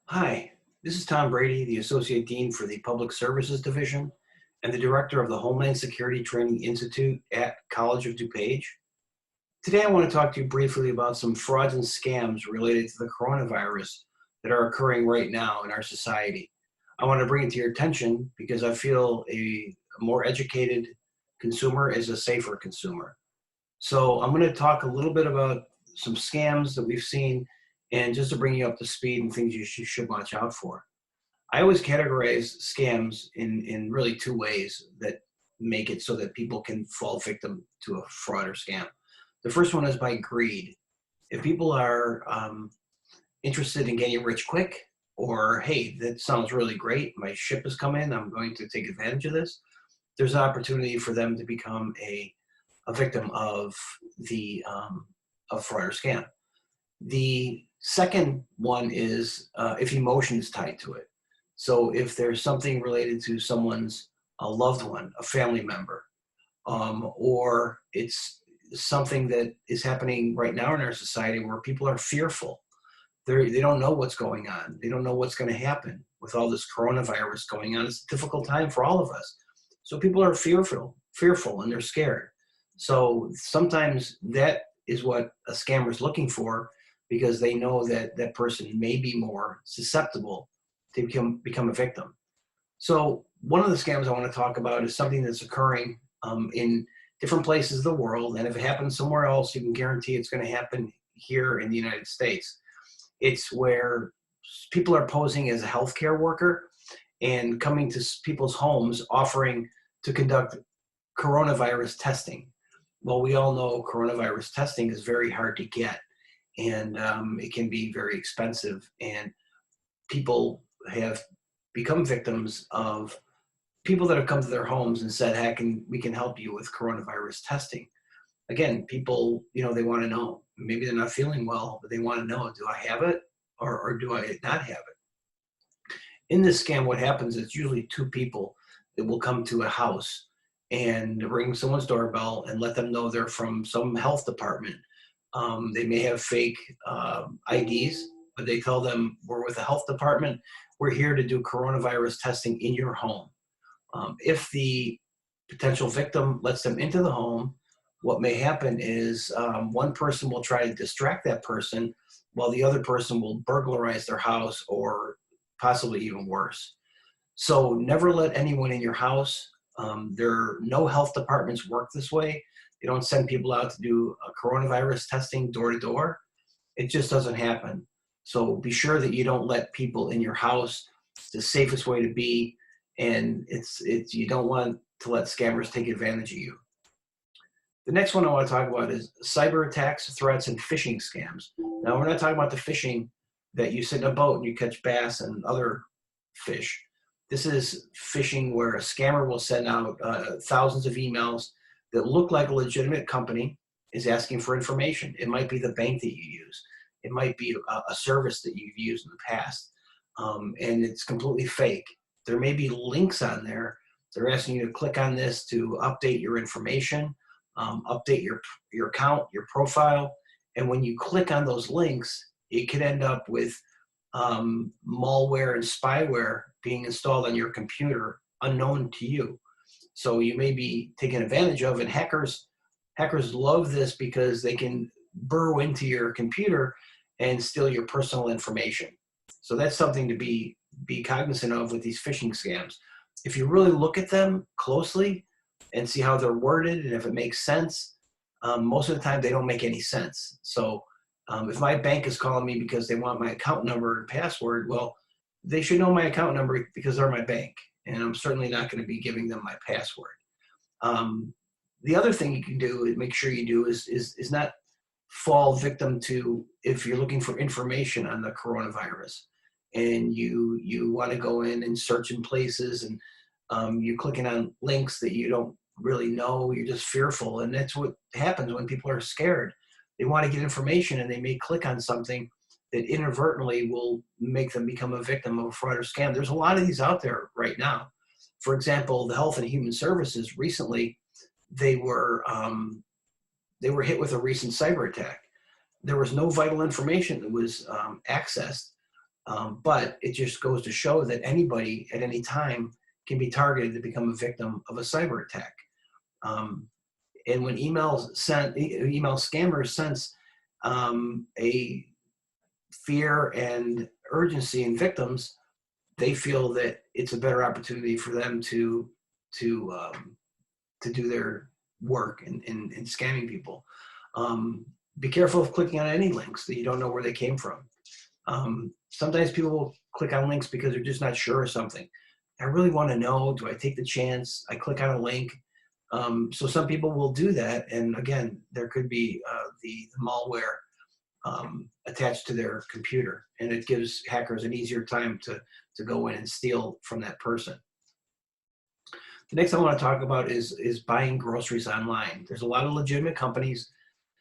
Hi, this is Tom Brady, the Associate Dean for the Public Services Division and the Director of the Homeland Security Training Institute at College of DuPage. Today, I want to talk to you briefly about some frauds and scams related to the coronavirus that are occurring right now in our society. I want to bring it to your attention because I feel a more educated consumer is a safer consumer. So I'm going to talk a little bit about some scams that we've seen and just to bring you up to speed and things you should watch out for. I always categorize scams in really two ways that make it so that people can fall victim to a fraud or scam. The first one is by greed. If people are interested in getting rich quick, or hey, that sounds really great, my ship has come in, I'm going to take advantage of this, there's an opportunity for them to become a victim of the of fraud or scam. The second one is if emotion is tied to it. So if there's something related to someone's a loved one, a family member, or it's something that is happening right now in our society where people are fearful. They don't know what's going on. They don't know what's going to happen with all this coronavirus going on. It's a difficult time for all of us. So people are fearful, and they're scared. So sometimes that is what a scammer is looking for because they know that that person may be more susceptible to become a victim. So one of the scams I want to talk about is something that's occurring in different places of the world. And if it happens somewhere else, you can guarantee it's going to happen here in the United States. It's where people are posing as a healthcare worker and coming to people's homes offering to conduct coronavirus testing. Well, we all know coronavirus testing is very hard to get, and it can be very expensive. And people have become victims of people that have come to their homes and said, "Hey, we can help you with coronavirus testing." Again, people, they want to know. Maybe they're not feeling well, but they want to know: do I have it, or do I not have it? In this scam, what happens is usually two people that will come to a house and ring someone's doorbell and let them know they're from some health department. They may have fake IDs, but they tell them, "We're with the health department. We're here to do coronavirus testing in your home." If the potential victim lets them into the home, what may happen is one person will try to distract that person while the other person will burglarize their house or possibly even worse. So never let anyone in your house. No health departments work this way. They don't send people out to do coronavirus testing door to door. It just doesn't happen. So be sure that you don't let people in your house. It's the safest way to be, and it's you don't want to let scammers take advantage of you. The next one I want to talk about is cyber attacks, threats, and phishing scams. Now, we're not talking about the fishing that you sit in a boat and you catch bass and other fish. This is phishing where a scammer will send out thousands of emails that look like a legitimate company is asking for information. It might be the bank that you use. It might be a service that you've used in the past, and it's completely fake. There may be links on there. They're asking you to click on this to update your information, update your account, your profile. And when you click on those links, it could end up with malware and spyware being installed on your computer unknown to you. So you may be taken advantage of, and hackers love this because they can burrow into your computer and steal your personal information. So that's something to be cognizant of with these phishing scams. If you really look at them closely and see how they're worded and if it makes sense, most of the time they don't make any sense. So if my bank is calling me because they want my account number and password, well, they should know my account number because they're my bank, and I'm certainly not going to be giving them my password. The other thing you can do is make sure you do is not fall victim to, if you're looking for information on the coronavirus and you want to go in and search in places and you're clicking on links that you don't really know, you're just fearful. And that's what happens when people are scared. They want to get information and they may click on something that inadvertently will make them become a victim of a fraud or scam. There's a lot of these out there right now. For example, the Health and Human Services recently, they were hit with a recent cyber attack. There was no vital information that was accessed. But it just goes to show that anybody at any time can be targeted to become a victim of a cyber attack. And when email scammers sense a fear and urgency in victims, they feel that it's a better opportunity for them to do their work in scamming people. Be careful of clicking on any links that you don't know where they came from. Sometimes people will click on links because they're just not sure of something. I really want to know, do I take the chance? I click on a link. So some people will do that. And again, there could be the malware attached to their computer, and it gives hackers an easier time to go in and steal from that person. The next thing I want to talk about is buying groceries online. There's a lot of legitimate companies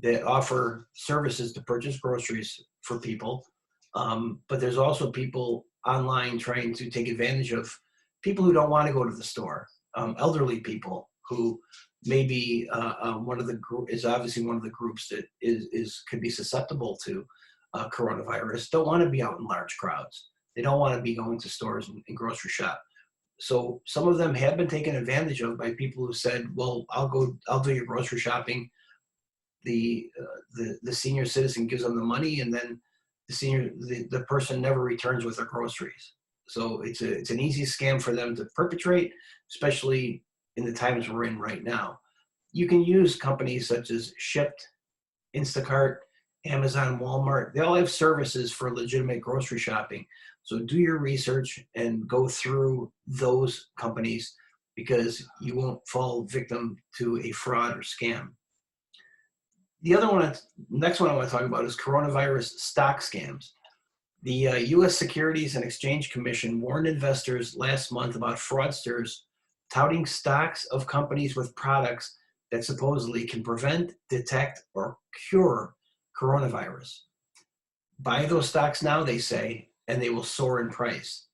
that offer services to purchase groceries for people, but there's also people online trying to take advantage of people who don't want to go to the store, elderly people who maybe is obviously one of the groups that could be susceptible to coronavirus, don't want to be out in large crowds. They don't want to be going to stores and grocery shop. So some of them have been taken advantage of by people who said, well, I'll do your grocery shopping. The senior citizen gives them the money, and then the person never returns with their groceries. So it's an easy scam for them to perpetrate, especially in the times we're in right now. You can use companies such as Shipt, Instacart, Amazon, Walmart. They all have services for legitimate grocery shopping. So do your research and go through those companies, because you won't fall victim to a fraud or scam. The next one I want to talk about is coronavirus stock scams. The U.S. Securities and Exchange Commission warned investors last month about fraudsters touting stocks of companies with products that supposedly can prevent, detect, or cure coronavirus. Buy those stocks now, they say, and they will soar in price.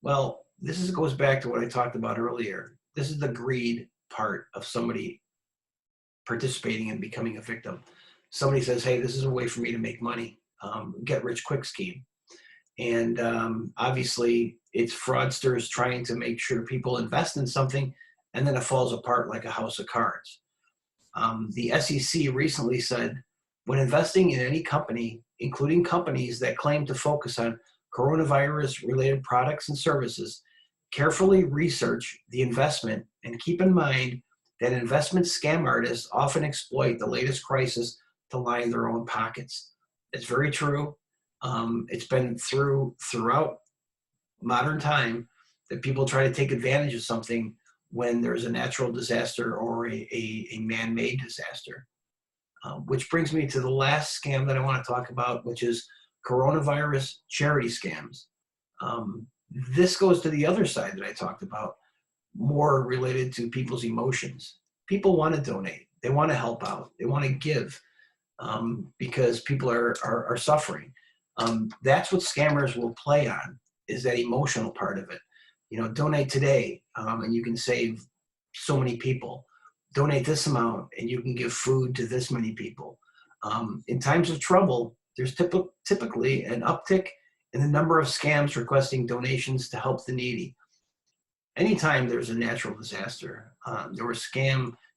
Well, goes back to what I talked about earlier. This is the greed part of somebody participating and becoming a victim. Somebody says, hey, this is a way for me to make money, get rich quick scheme. And obviously it's fraudsters trying to make sure people invest in something, and then it falls apart like a house of cards. The SEC recently said, when investing in any company, including companies that claim to focus on coronavirus-related products and services, carefully research the investment and keep in mind that investment scam artists often exploit the latest crisis to line their own pockets. It's very true. It's been throughout modern time that people try to take advantage of something when there's a natural disaster or a man-made disaster. Which brings me to the last scam that I want to talk about, which is coronavirus charity scams. This goes to the other side that I talked about, more related to people's emotions. People want to donate. They want to help out. They want to give because people are suffering. That's what scammers will play on, is that emotional part of it. Donate today and you can save so many people. Donate this amount and you can give food to this many people. In times of trouble, there's typically an uptick in the number of scams requesting donations to help the needy. Anytime there's a natural disaster, there were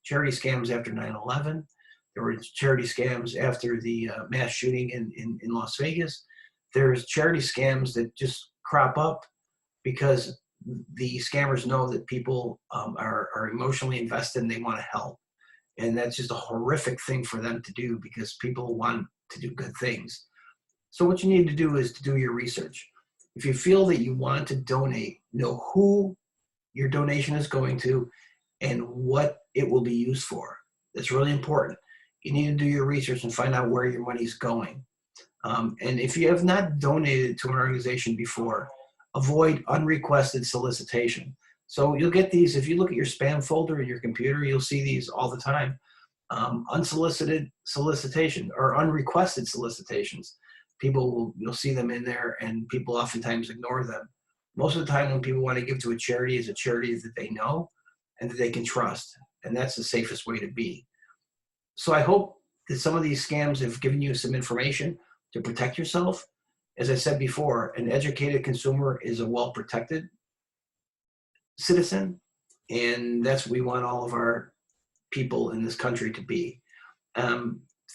charity scams after 9/11. There were charity scams after the mass shooting in Las Vegas. There's charity scams that just crop up because the scammers know that people are emotionally invested and they want to help. And that's just a horrific thing for them to do, because people want to do good things. So what you need to do is to do your research. If you feel that you want to donate, know who your donation is going to and what it will be used for. That's really important. You need to do your research and find out where your money's going. And if you have not donated to an organization before, avoid unrequested solicitation. So you'll get these, if you look at your spam folder in your computer, you'll see these all the time. Unsolicited solicitation or unrequested solicitations. You'll see them in there, and people oftentimes ignore them. Most of the time when people want to give to a charity, it's a charity that they know and that they can trust. And that's the safest way to be. So I hope that some of these scams have given you some information to protect yourself. As I said before, an educated consumer is a well-protected citizen, and that's what we want all of our people in this country to be.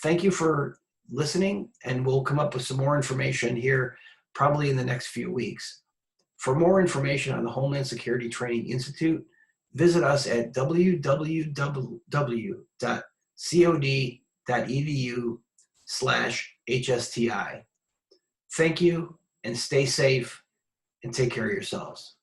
Thank you for listening, and we'll come up with some more information here probably in the next few weeks. For more information on the Homeland Security Training Institute, visit us at www.cod.edu/HSTI. Thank you, and stay safe, and take care of yourselves.